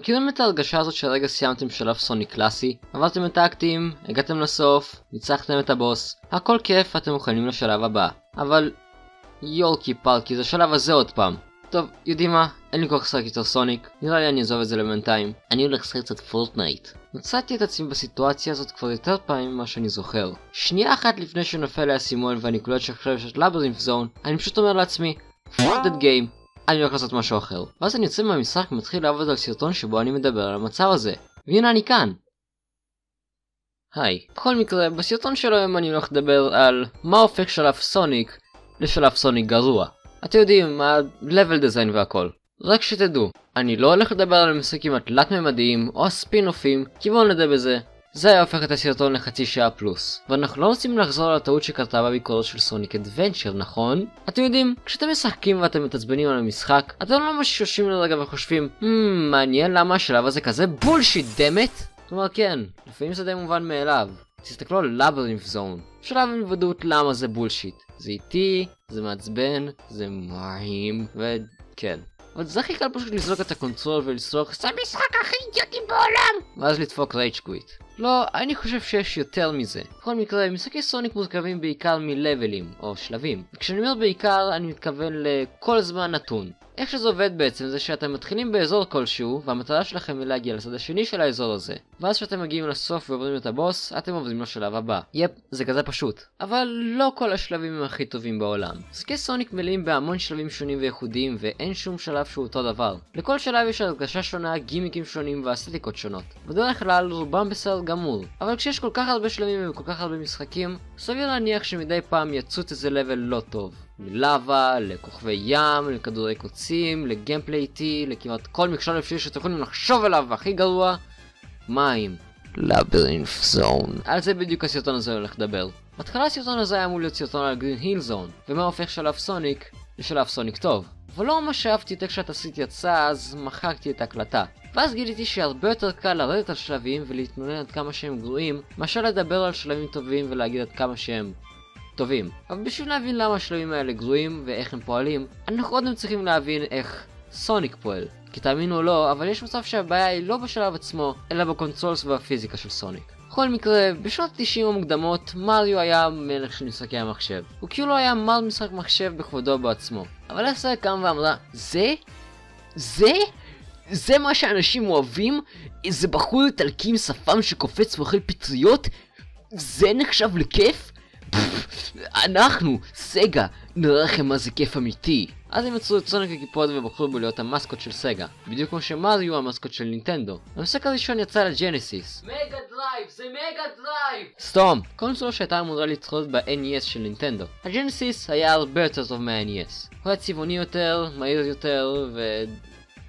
מכירים את ההרגשה הזאת שהרגע סיימתם שלב סוניק קלאסי? עברתם את האקטים, הגעתם לסוף, ניצחתם את הבוס, הכל כיף, אתם מוכנים לשלב הבא. אבל יורקי פארקי, זה השלב הזה עוד פעם. טוב, יודעים מה? אין לי כוח לשחק יותר סוניק, נראה לי אני אעזוב את זה לבינתיים. אני הולך לשחק קצת פורטנייט. מצאתי את עצמי בסיטואציה הזאת כבר יותר פעמים ממה שאני זוכר. שנייה אחת לפני שנופל לי הסימון ואני קולט שעכשיו יש לברית' זון, אני פשוט אומר לעצמי, fuck that game, אני הולך לעשות משהו אחר. ואז אני יוצא מהמשחק ומתחיל לעבוד על סרטון שבו אני מדבר על המצב הזה. והנה אני כאן. היי. בכל מקרה, בסרטון של היום אני הולך לדבר על מה הופך שלב סוניק לשלב סוניק גרוע. אתם יודעים, ה-level design והכל. רק שתדעו, אני לא הולך לדבר על המשחקים התלת-ממדיים או הספין-אופים, כי בואו נדע בזה. זה היה הופך את הסרטון לחצי שעה פלוס. ואנחנו לא רוצים לחזור על הטעות שקרתה בביקורת של סוניק אדוונצ'ר, נכון? אתם יודעים, כשאתם משחקים ואתם מתעצבנים על המשחק, אתם לא ממש יושבים לרגע וחושבים, מעניין למה השלב הזה כזה בולשיט, דמת? כלומר כן, לפעמים זה די מובן מאליו. תסתכלו על לברית' זון. שלב עם ודאות למה זה בולשיט. זה איטי, זה מעצבן, זה מרהים, וכן. אבל זה הכי קל פשוט לזרוק את הקונטרול ולצרוך זה המשחק הכי אידיוטי בעולם! ואז לדפוק רייג' קוויט. לא, אני חושב שיש יותר מזה. בכל מקרה, משחקי סוניק מורכבים בעיקר מלבלים, או שלבים. וכשאני אומר בעיקר, אני מתכוון לכל זמן נתון. איך שזה עובד בעצם זה שאתם מתחילים באזור כלשהו, והמטרה שלכם היא להגיע לצד השני של האזור הזה. ואז כשאתם מגיעים לסוף ועוברים את הבוס, אתם עוברים לשלב הבא. יפ, זה כזה פשוט. אבל לא כל השלבים הם הכי טובים בעולם. משחקי סוניק מלאים בהמון שלבים שונים וייחודיים, ואין שום שלב שהוא אותו דבר. לכל שלב יש הרגשה שונה, גימיקים שונים ואסתטיקות שונות. בדרך כלל רובם בסדר גמור. אבל כשיש כל כך הרבה שלבים וכל כך הרבה משחקים, סביר להניח שמדי פעם יצוץ איזה לבל לא טוב. מלאבה, לכוכבי ים, לכדורי קוצים, לגיימפליי איטי, לכמעט כל מכשול אפשרי שאתם יכולים לחשוב עליו, והכי גרוע, מים. לברית' זון. על זה בדיוק הסרטון הזה הולך לדבר. בהתחלה הסרטון הזה היה אמור להיות סרטון על גרין היל זון, ומה הופך שלב סוניק לשלב סוניק טוב. אבל לא ממש אהבתי את איך שהתסריט יצא, אז מחקתי את ההקלטה. ואז גיליתי שהרבה יותר קל לרדת על שלבים ולהתנונן עד כמה שהם גרועים, מאשר לדבר על שלבים טובים ולהגיד עד כמה שהם טובים. אבל בשביל להבין למה השלבים האלה גרועים ואיך הם פועלים, אנחנו קודם צריכים להבין איך סוניק פועל. כי תאמינו או לא, אבל יש מצב שהבעיה היא לא בשלב עצמו, אלא בקונסולס והפיזיקה של סוניק. בכל מקרה, בשנות ה-90 המוקדמות, מריו היה מלך של משחקי המחשב. הוא כאילו לא היה מר משחק מחשב בכבודו בעצמו. אבל אסה קם ואמרה, זה מה שאנשים אוהבים? איזה בחור איטלקי עם שפם שקופץ ואוכל פטריות? זה נחשב לכיף? אנחנו, סגה, נראה לכם מה זה כיף אמיתי. אז הם יצרו את סוניק הקיפוד ובחרו בו להיות המסקוט של סגה, בדיוק כמו שמריו המסקוט של נינטנדו. המשחק הראשון יצא לג'נסיס. מגה דרייב, זה מגה דרייב! סתום! קונסולה שהייתה אמורה להתחרות ב-NES של נינטנדו. הג'נסיס היה הרבה יותר טוב מה-NES. הוא היה צבעוני יותר, מהיר יותר,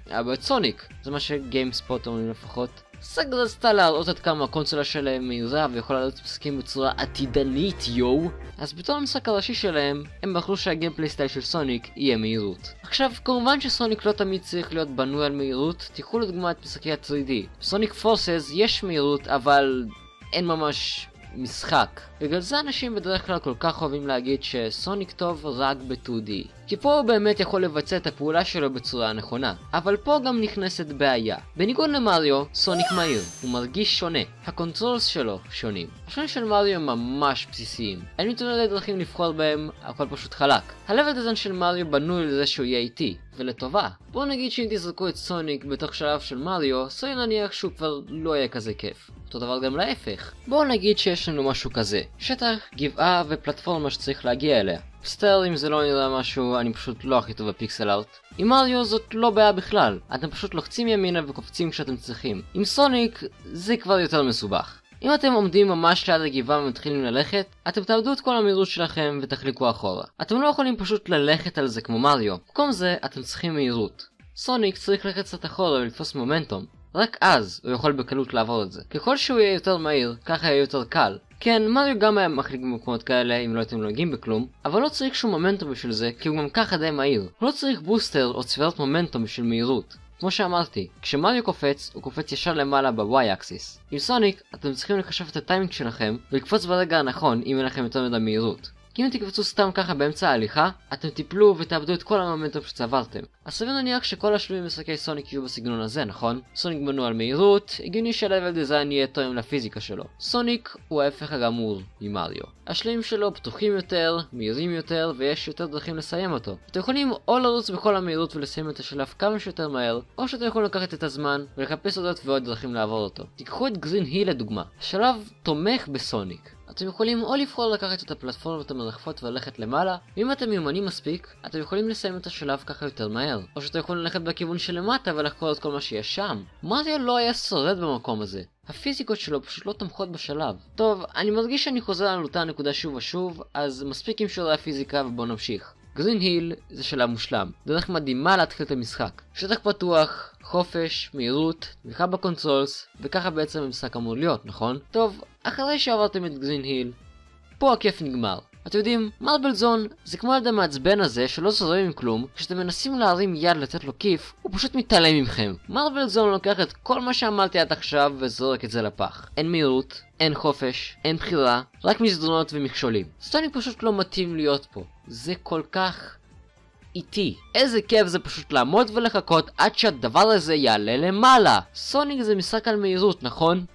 היה בו את סוניק. זה מה שגיימספוט אומרים לפחות. סגה רצתה להראות עד כמה הקונסולה שלהם מהירה ויכולה להיות משחקים בצורה עתידנית, יו. אז בתור המשחק הראשי שלהם, הם בחרו שהגיימפליי סטייל של סוניק יהיה מהירות. עכשיו, כמובן שסוניק לא תמיד צריך להיות בנוי על מהירות, תיקחו לדוגמה את משחקי ה-3D. בסוניק פורסס יש מהירות, אבל אין ממש משחק. בגלל זה אנשים בדרך כלל כל כך אוהבים להגיד שסוניק טוב רק ב-2D. כי פה הוא באמת יכול לבצע את הפעולה שלו בצורה הנכונה. אבל פה גם נכנסת בעיה. בניגוד למריו, סוניק מהיר. הוא מרגיש שונה. הקונטרולס שלו שונים. השונים של מריו הם ממש בסיסיים. אין מתמודדי דרכים לבחור בהם, הכל פשוט חלק. ה-level design של מריו בנוי לזה שהוא יהיה איטי, ולטובה. בואו נגיד שאם תזרקו את סוניק בתוך שלב של מריו, סורי נניח שהוא כבר לא יהיה כזה כיף. אותו דבר גם להפך. בואו נגיד שיש לנו משהו כזה. שטח, גבעה ופלטפורמה שצריך להגיע אליה. בסדר, אם זה לא נראה משהו, אני פשוט לא הכי טוב בפיקסל ארט. עם מריו זאת לא בעיה בכלל, אתם פשוט לוחצים ימינה וקופצים כשאתם צריכים. עם סוניק זה כבר יותר מסובך. אם אתם עומדים ממש ליד הגבעה ומתחילים ללכת, אתם תאבדו את כל המהירות שלכם ותחליקו אחורה. אתם לא יכולים פשוט ללכת על זה כמו מריו. במקום זה, אתם צריכים מהירות. סוניק צריך ללכת קצת אחורה ולתפוס מומנטום. רק אז הוא יכול בקלות לעבור את זה. ככל שהוא יהיה יותר מהיר, ככה יהיה יותר קל. כן, מריו גם היה מחליק במקומות כאלה אם לא הייתם נוגעים בכלום, אבל לא צריך שום מומנטום בשביל זה, כי הוא גם ככה די מהיר. הוא לא צריך בוסטר או צבירת מומנטום בשביל מהירות. כמו שאמרתי, כשמריו קופץ, הוא קופץ ישר למעלה ב-Y-axis. עם סוניק, אתם צריכים לקשף את הטיימינג שלכם ולקפוץ ברגע הנכון אם אין לכם יותר מדי מהירות. כי אם תקפצו סתם ככה באמצע ההליכה, אתם תיפלו ותאבדו את כל המומנטום שצברתם. אז סביר להניח שכל השלבים במשחקי סוניק יהיו בסגנון הזה, נכון? סוניק בנוי על מהירות, הגיוני שהלבל דיזיין יהיה תואם לפיזיקה שלו. סוניק הוא ההפך הגמור ממריו. השלבים שלו פתוחים יותר, מהירים יותר, ויש יותר דרכים לסיים אותו. אתם יכולים או לרוץ בכל המהירות ולסיים את השלב כמה שיותר מהר, או שאתם יכולים לקחת את הזמן ולחפש עוד ועוד דרכים לעבור אותו. תיקחו את גרין היל לדוגמה. השלב תומך בסוניק. אתם יכולים או לבחור לקחת את הפלטפורמות המרחפות וללכת למעלה, ואם אתם מיומנים מספיק, אתם יכולים לסיים את השלב ככה יותר מהר. או שאתם יכולים ללכת בכיוון של למטה ולחקור את כל מה שיש שם. מריו לא היה שורד במקום הזה. הפיזיקות שלו פשוט לא תומכות בשלב. טוב, אני מרגיש שאני חוזר על אותה נקודה שוב ושוב, אז מספיק עם שיעורי הפיזיקה ובואו נמשיך. גרין היל זה שלב מושלם. דרך מדהימה להתחיל את המשחק. שטח פתוח, חופש, מהירות, תמיכה בקונסולס, וככה בעצם המשחק אמור להיות, נכון? טוב, אחרי שעברתם את גרין היל, פה הכיף נגמר. אתם יודעים, מרבל זון זה כמו ילד המעצבן הזה שלא זורם עם כלום, כשאתם מנסים להרים יד לתת לו כיף, הוא פשוט מתעלם מכם. מרבל זון לוקח את כל מה שאמרתי עד עכשיו וזורק את זה לפח. אין מהירות, אין חופש, אין בחירה, רק מסדרונות ומכשולים. סוניק פשוט לא מתאים להיות פה. זה כל כך איטי. איזה כיף זה פשוט לעמוד ולחכות עד שהדבר הזה יעלה למעלה. סוניק זה משחק על מהירות, נכון?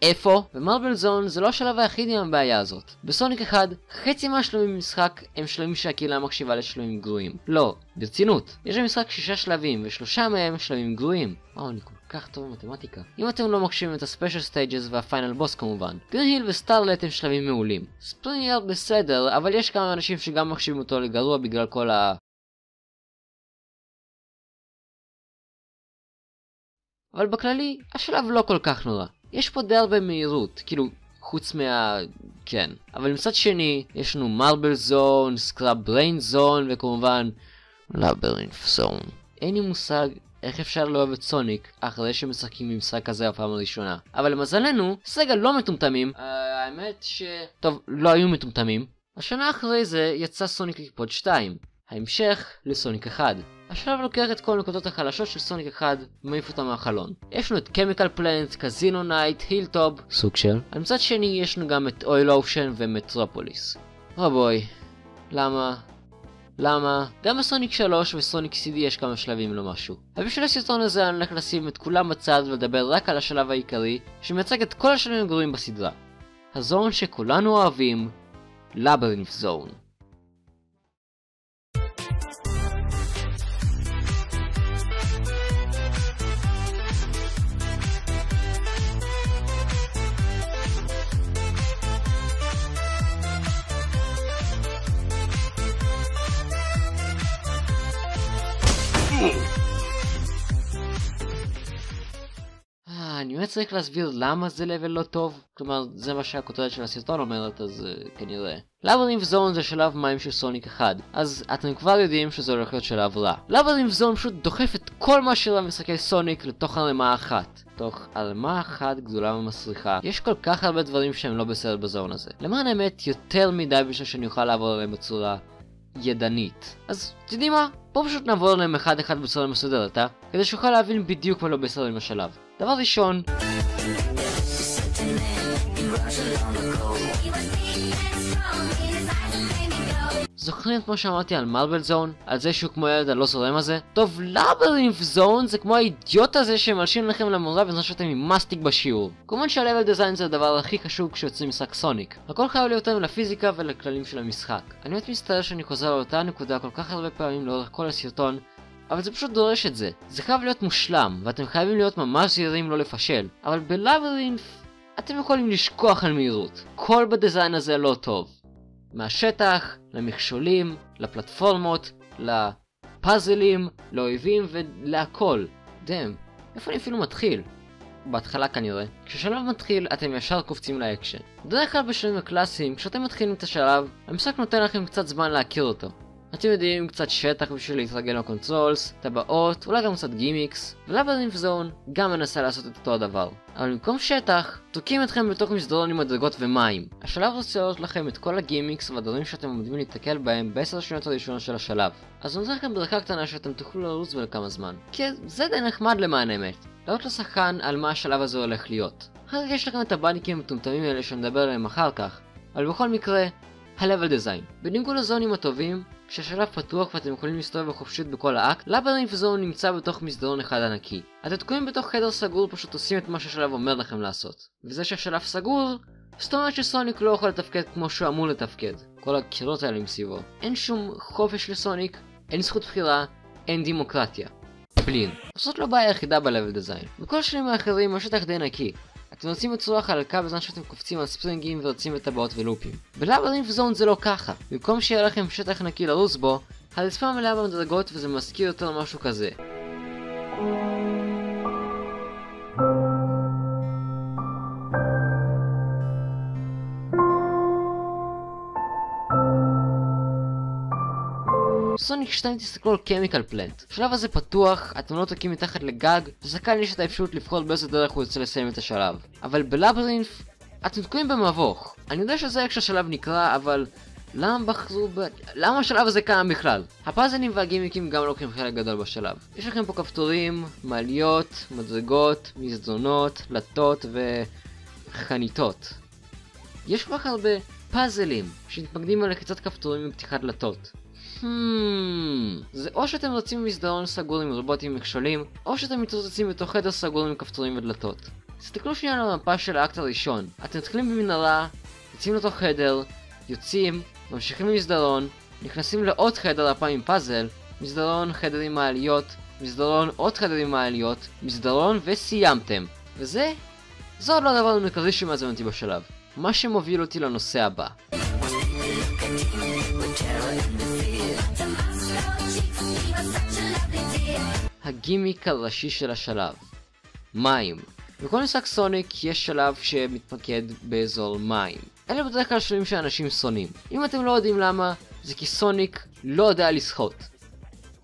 איפה? במרבל זון זה לא השלב היחיד עם הבעיה הזאת. בסוניק 1, חצי מהשלבים במשחק הם שלבים שהקהילה מחשיבה לשלבים גרועים. לא, ברצינות. יש במשחק 6 שלבים ו3 מהם שלבים גרועים. וואו, אני כל כך טוב במתמטיקה. אם אתם לא מקשיבים את הספיישל סטייג'ס והפיינל בוס כמובן. גרין היל וסטארלט הם שלבים מעולים. ספרינג יארד בסדר, אבל יש כמה אנשים שגם מחשיבים אותו לגרוע בגלל כל אבל בכללי, השלב לא כל כך נורא. יש פה די הרבה מהירות, כאילו, חוץ כן. אבל מצד שני, יש לנו מרבל זון, סקראב בריין זון, וכמובן, לברינף זון. אין לי מושג איך אפשר לאהוב את סוניק, אחרי שמשחקים במשחק כזה הפעם הראשונה. אבל למזלנו, סגה לא מטומטמים. האמת טוב, לא היו מטומטמים. השנה אחרי זה יצא סוניק ליפוד 2. ההמשך לסוניק 1. השלב לוקח את כל הנקודות החלשות של סוניק 1 ומעיף אותם מהחלון. יש לנו את קמיקל פלנט, קזינו נייט, הילטופ, סוג של. על מצד שני יש לנו גם את אויל אושן ומטרופוליס. בוי, למה? גם בסוניק 3 וסוניק CD יש כמה שלבים לא משהו. אבל בשביל הסרטון הזה אני הולך לשים את כולם בצד ולדבר רק על השלב העיקרי שמייצג את כל השלבים הגרועים בסדרה. הזון שכולנו אוהבים, לברינף זון. אני באמת צריך להסביר למה זה לבל לא טוב, כלומר זה מה שהכותרת של הסרטון אומרת, אז כנראה. לברינף זון זה שלב מים של סוניק 1, אז אתם כבר יודעים שזה הולך להיות שלב רע. לברינף זון פשוט דוחף את כל מה שרע במשחקי סוניק לתוך ערימה אחת. תוך ערימה אחת גדולה ומסריחה. יש כל כך הרבה דברים שהם לא בסדר בזון הזה. למען האמת יותר מדי בשביל שאני אוכל לעבור עליהם בצורה ידנית. אז תדעי מה? בואו פשוט נעבור עליהם אחד אחד בצורה מסודרת, כדי שאוכל להבין בדיוק מה לא בסדר עם השלב. דבר ראשון, זוכרים את מה שאמרתי על מרבל זון? על זה שהוא כמו ילד הלא זורם הזה? טוב, לברינף זון זה כמו האידיוט הזה שמלשין לכם למורה בזמן שאתם עם מסטיק בשיעור. כמובן שהלבל דיזיין זה הדבר הכי חשוב כשיוצאים משחק סוניק. הכל חייב להיות תואם לפיזיקה ולכללים של המשחק. אני באמת מצטער שאני חוזר על אותה נקודה כל כך הרבה פעמים לאורך כל הסרטון, אבל זה פשוט דורש את זה. זה חייב להיות מושלם, ואתם חייבים להיות ממש זהירים לא לפשל. אבל בלברינף אתם יכולים לשכוח על מהירות. כל בדיזיין הזה לא טוב. מהשטח, למכשולים, לפלטפורמות, לפאזלים, לאויבים ולהכל. דם, איפה אני אפילו מתחיל? בהתחלה כנראה. כששלב מתחיל אתם ישר קופצים לאקשן. בדרך כלל בשלבים הקלאסיים, כשאתם מתחילים את השלב, המשחק נותן לכם קצת זמן להכיר אותו. אתם יודעים, קצת שטח בשביל להתרגל לקונסולס, טבעות, אולי גם קצת גימיקס, ולברינף זון גם מנסה לעשות את אותו הדבר. אבל במקום שטח, תוקעים אתכם בתוך מסדרון עם מדרגות ומים. השלב רוצה להראות לכם את כל הגימיקס והדברים שאתם עומדים להתקל בהם ב10 שניות הראשונות של השלב. אז הוא נותן לכם בדרכה קטנה שאתם תוכלו לרוץ ולכמה זמן. כי זה די נחמד למען האמת. להראות לשחקן על מה השלב הזה הולך להיות. אחר כך יש לכם את הבאניקים המטומטמים האלה שנדבר עליהם אחר כך. אבל בכל מקרה, ה-level design. בניגוד לזונים הטובים, כשהשלב פתוח ואתם יכולים להסתובב בחופשיות בכל האקט, לברינת' זון נמצא בתוך מסדרון אחד ענקי. אתם תקועים בתוך חדר סגור, פשוט עושים את מה שהשלב אומר לכם לעשות. וזה שהשלב סגור, זאת אומרת שסוניק לא יכול לתפקד כמו שהוא אמור לתפקד. כל הקירות האלה מסביבו. אין שום חופש לסוניק, אין זכות בחירה, אין דמוקרטיה. פלין. זאת לא בעיה היחידה ב-level design. בכל השלבים האחרים השטח די נקי. אתם יוצאים בצורה חלקה בזמן שאתם קופצים על ספרינגים ורצים בטבעות ולופים. בלברינת' זון זה לא ככה. במקום שיהיה לכם שטח נקי לרוץ בו, הרצפה מלאה במדרגות וזה מזכיר יותר משהו כזה. סוניק 2 תסתכלו על קמיקל פלנט. השלב הזה פתוח, אתם לא תקים מתחת לגג, ושחקן יש את האפשרות לבחור באיזה דרך הוא יוצא לסיים את השלב. אבל בלברינת' אתם תקועים במבוך. אני יודע שזה איך שהשלב נקרא, אבל למה השלב הזה קיים בכלל? הפאזלים והגימיקים גם לוקחים חלק גדול בשלב. יש לכם פה כפתורים, מעליות, מדרגות, מזדונות, דלתות וחניתות. יש כל כך הרבה פאזלים שמתמקדים על לחיצת כפתורים עם דלתות. זה או שאתם רצים במסדרון סגור עם רובוטים מכשולים, או שאתם מתרוצצים בתוך חדר סגור עם כפתורים ודלתות. תסתכלו שנייה על המפה של האקט הראשון. אתם מתחילים במנהרה, יוצאים לתוך חדר, יוצאים, ממשיכים במסדרון, נכנסים לעוד חדר הפעם עם פאזל, מסדרון, חדר עם מעליות, מסדרון, עוד חדר עם מעליות, מסדרון וסיימתם. וזה עוד לא הדבר המרכזי שמעצבן אותי בשלב. מה שמוביל אותי לנושא הבא. הגימיק הראשי של השלב. מים. בכל משחק סוניק יש שלב שמתמקד באזור מים. אלה בדרך כלל שלבים שאנשים שונאים. אם אתם לא יודעים למה, זה כי סוניק לא יודע לשחות.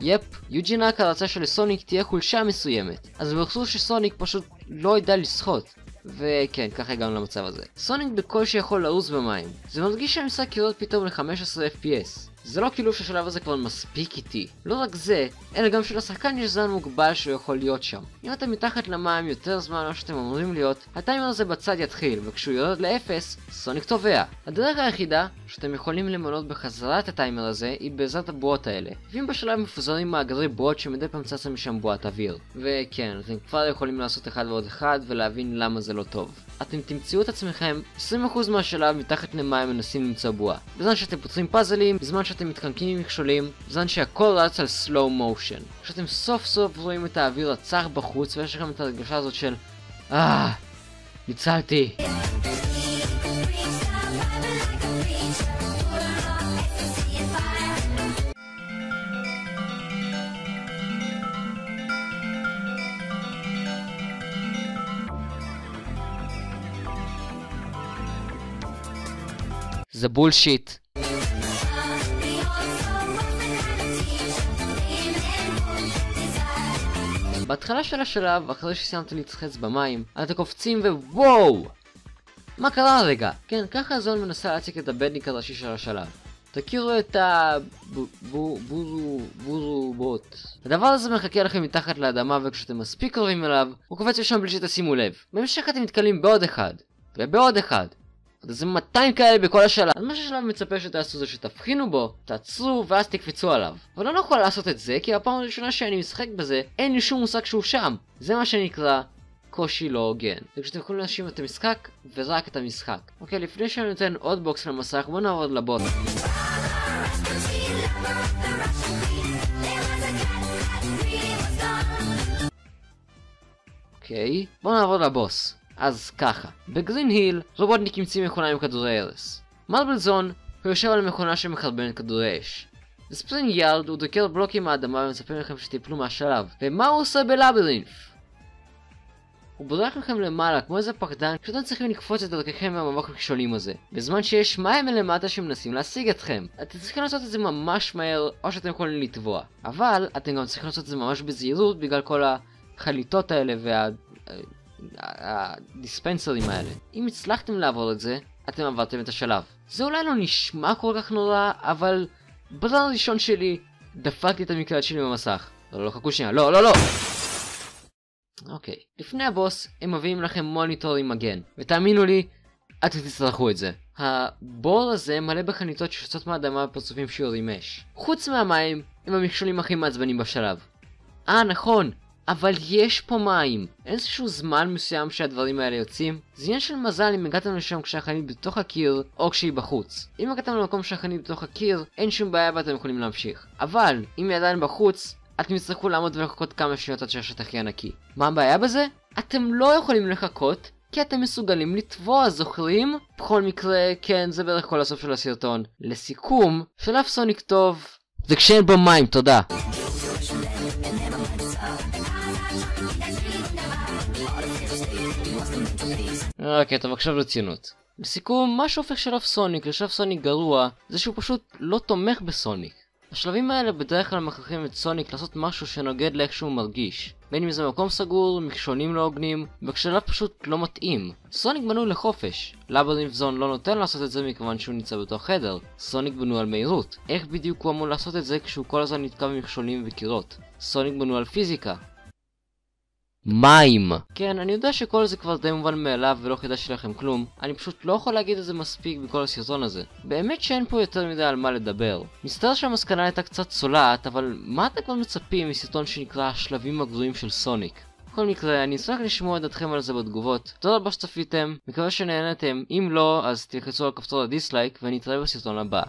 יפ, יוג'י נאקה רצה שלסוניק תהיה חולשה מסוימת, אז ברצו שסוניק פשוט לא ידע לשחות. וכן, ככה הגענו למצב הזה. סוניק בקושי יכול לרוץ במים. זה מרגיש שהמשחק יורד פתאום ל-15 FPS. זה לא כאילו שהשלב הזה כבר מספיק איטי. לא רק זה, אלא גם שלשחקן יש זמן מוגבל שהוא יכול להיות שם. אם אתם מתחת למים יותר זמן ממה שאתם אמורים להיות, הטיימר הזה בצד יתחיל, וכשהוא יורד ל-0, סוניק טובע. הדרך היחידה שאתם יכולים למנות בחזרה את הטיימר הזה היא בעזרת הבועות האלה. ואם בשלב מפוזרים מאגרי בועות שמדי פעם צצה משם בועת אוויר. וכן, אתם כבר יכולים לעשות אחד ועוד אחד ולהבין למה זה לא טוב. אתם תמצאו את עצמכם 20% מהשלב מתחת למים מנסים למצוא בועה. בזמן שאתם פותרים פאזלים, בזמן שאתם מתחמקים עם מכשולים, בזמן שהכל רץ על slow motion. כשאתם סוף סוף רואים את האוויר הצח בחוץ ויש לכם את הרגשה הזאת של ניצלתי. זה בולשיט. בהתחלה של השלב, אחרי שסיימתם להתרחץ במים, אתם קופצים ווואו! מה קרה רגע? כן, ככה הזון מנסה להציג את הבדניק הראשי של השלב. תכירו את בוזו בוט. הדבר הזה מחכה לכם מתחת לאדמה וכשאתם מספיק קרובים אליו, הוא קופץ לשם בלי שתשימו לב. בהמשך אתם מתקלים בעוד אחד, ובעוד אחד. זה 200 כאלה בכל השלב. אז מה שהשלב מצפה שתעשו זה שתבחינו בו, תעצרו ואז תקפצו עליו. אבל אני לא יכול לעשות את זה כי הפעם הראשונה שאני משחק בזה אין לי שום מושג שהוא שם. זה מה שנקרא קושי לא הוגן. וכשאתם יכולים להאשים את המשחק ורק את המשחק. אוקיי, לפני שאני נותן עוד בוקס למסך בוא נעבוד לבוט. אוקיי, בוא נעבוד לבוס. אז ככה, בגרין היל רובוטניק ימציא מכונה עם כדורי הרס. מרבל זון הוא יושב על מכונה שמחרבנת כדורי אש. בספרינג יארד הוא דוקר בלוקים מהאדמה ומצפה לכם שתיפלו מהשלב. ומה הוא עושה בלברינת'? הוא בורח לכם למעלה כמו איזה פחדן כשאתם צריכים לקפוץ את דרככם מהמבוך מכשולים הזה. בזמן שיש מים מלמטה שמנסים להשיג אתכם. אתם צריכים לעשות את זה ממש מהר או שאתם יכולים לטבוע. אבל אתם גם צריכים לעשות את זה ממש בזהירות בגלל כל החליטות האלה הדיספנסרים האלה. אם הצלחתם לעבור את זה, אתם עברתם את השלב. זה אולי לא נשמע כל כך נורא, אבל בזמן הראשון שלי דפקתי את המקלט שלי במסך. לא, חכו שנייה, לא! אוקיי, לפני הבוס הם מביאים לכם מוניטור עם מגן. ותאמינו לי, אתם תצטרכו את זה. הבור הזה מלא בחניתות שיוצאות מהאדמה בפרצופים שיורים אש. חוץ מהמים, הם המכשולים הכי מעצבנים בשלב. נכון, אבל יש פה מים. אין איזשהו זמן מסוים שהדברים האלה יוצאים. זה עניין של מזל אם הגעתם לשם כשהחנית בתוך הקיר או כשהיא בחוץ. אם הגעתם למקום שהחנית בתוך הקיר, אין שום בעיה ואתם יכולים להמשיך. אבל אם היא עדיין בחוץ, אתם תצטרכו לעמוד ולחכות כמה שניות עד שהשטח יהיה נקי. מה הבעיה בזה? אתם לא יכולים לחכות, כי אתם מסוגלים לטבוע, זוכרים? בכל מקרה, כן, זה בערך כל הסוף של הסרטון. לסיכום, שלב סוניק טוב זה כשאין בו מים, תודה. אוקיי, טוב, עכשיו רצינות. לסיכום, מה שהופך שלב סוניק לשלב סוניק גרוע, זה שהוא פשוט לא תומך בסוניק. השלבים האלה בדרך כלל מכריחים את סוניק לעשות משהו שנוגד לאיך שהוא מרגיש. בין אם זה מקום סגור, מכשולים לא הוגנים, וכשלב פשוט לא מתאים. סוניק בנוי לחופש. לברית' זון לא נותן לעשות את זה מכיוון שהוא נמצא בתוך חדר. סוניק בנוי על מהירות. איך בדיוק הוא אמור לעשות את זה כשהוא כל הזמן נתקע במכשולים וקירות? סוניק בנוי על פיזיקה. מים. כן, אני יודע שכל זה כבר די מובן מאליו ולא חידשתי לכם כלום. אני פשוט לא יכול להגיד את זה מספיק בכל הסרטון הזה. באמת שאין פה יותר מדי על מה לדבר. מסתבר שהמסקנה הייתה קצת צולעת, אבל מה אתם כבר מצפים מסרטון שנקרא השלבים הגרועים של סוניק? בכל מקרה, אני אשמח לשמוע את דעתכם על זה בתגובות. תודה רבה שצפיתם, מקווה שנהנתם. אם לא, אז תלחצו על כפתור הדיסלייק ואני אתראה בסרטון הבא.